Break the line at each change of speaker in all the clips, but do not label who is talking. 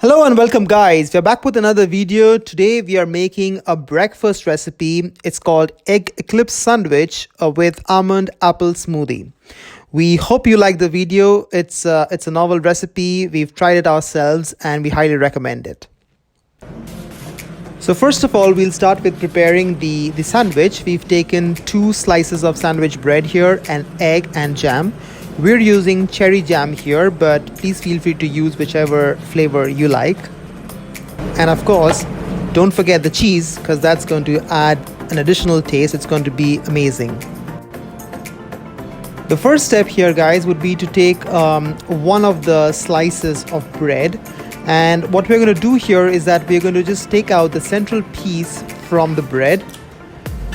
Hello and welcome guys, we're back with another video. Today we are making a breakfast recipe. It's called egg eclipse sandwich with almond apple smoothie. We hope you like the video. It's a novel recipe. We've tried it ourselves and we highly recommend it. So first of all, we'll start with preparing the sandwich. We've taken 2 slices of sandwich bread here, an egg and jam. We're using cherry jam here, but please feel free to use whichever flavor you like. And of course, don't forget the cheese because that's going to add an additional taste. It's going to be amazing. The first step here, guys, would be to take one of the slices of bread. And what we're going to do here is that we're going to just take out the central piece from the bread.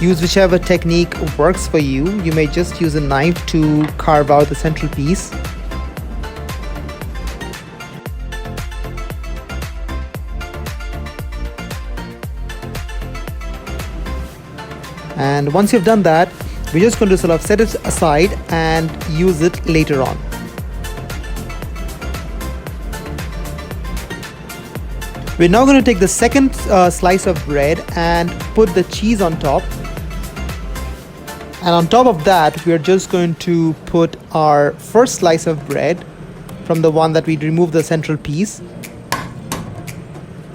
Use whichever technique works for you. You may just use a knife to carve out the central piece. And once you've done that, we're just going to sort of set it aside and use it later on. We're now going to take the second slice of bread and put the cheese on top. And on top of that, we are just going to put our first slice of bread from the one that we removed the central piece.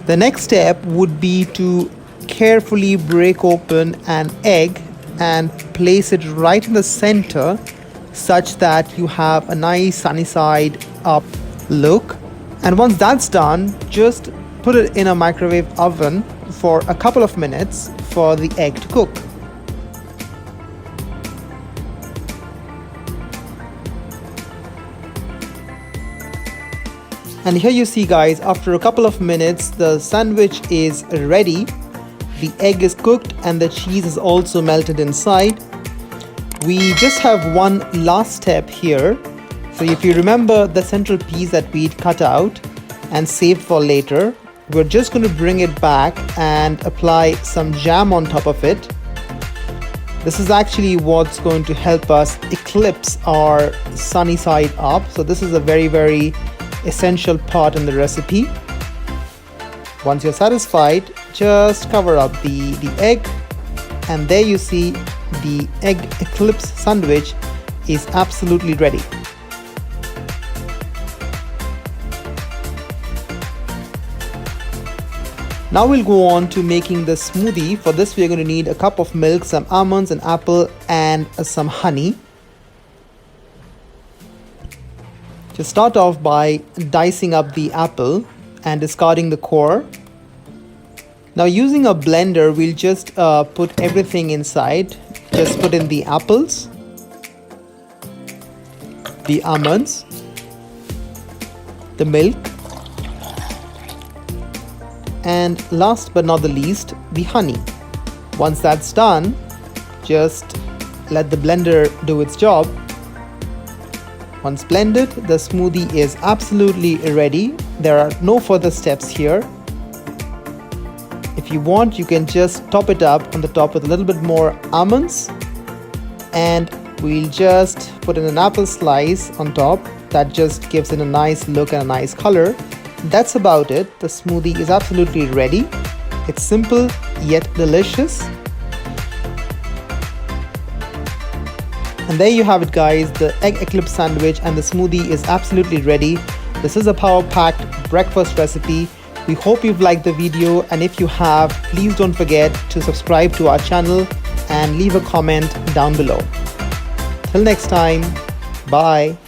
The next step would be to carefully break open an egg and place it right in the center such that you have a nice sunny side up look. And once that's done, just put it in a microwave oven for a couple of minutes for the egg to cook. And here you see, guys, after a couple of minutes, the sandwich is ready. The egg is cooked and the cheese is also melted inside. We just have one last step here. So if you remember the central piece that we'd cut out and saved for later, we're just going to bring it back and apply some jam on top of it. This is actually what's going to help us eclipse our sunny side up. So this is a very essential part in the recipe. Once you're satisfied, just cover up the egg, and there you see the egg eclipse sandwich is absolutely ready. Now we'll go on to making the smoothie. For this, we're going to need a cup of milk, some almonds, an apple, and some honey. Just start off by dicing up the apple and discarding the core. Now using a blender, we'll just put everything inside. Just put in the apples, the almonds, the milk, and last but not the least, the honey. Once that's done, just let the blender do its job. Once blended, the smoothie is absolutely ready. There are no further steps here. If you want, you can just top it up on the top with a little bit more almonds, and we'll just put in an apple slice on top. That just gives it a nice look and a nice color. That's about it. The smoothie is absolutely ready. It's simple yet delicious. And there you have it, guys. The egg eclipse sandwich and the smoothie is absolutely ready. This is a power-packed breakfast recipe. We hope you've liked the video, and if you have, please don't forget to subscribe to our channel and leave a comment down below. Till next time, bye.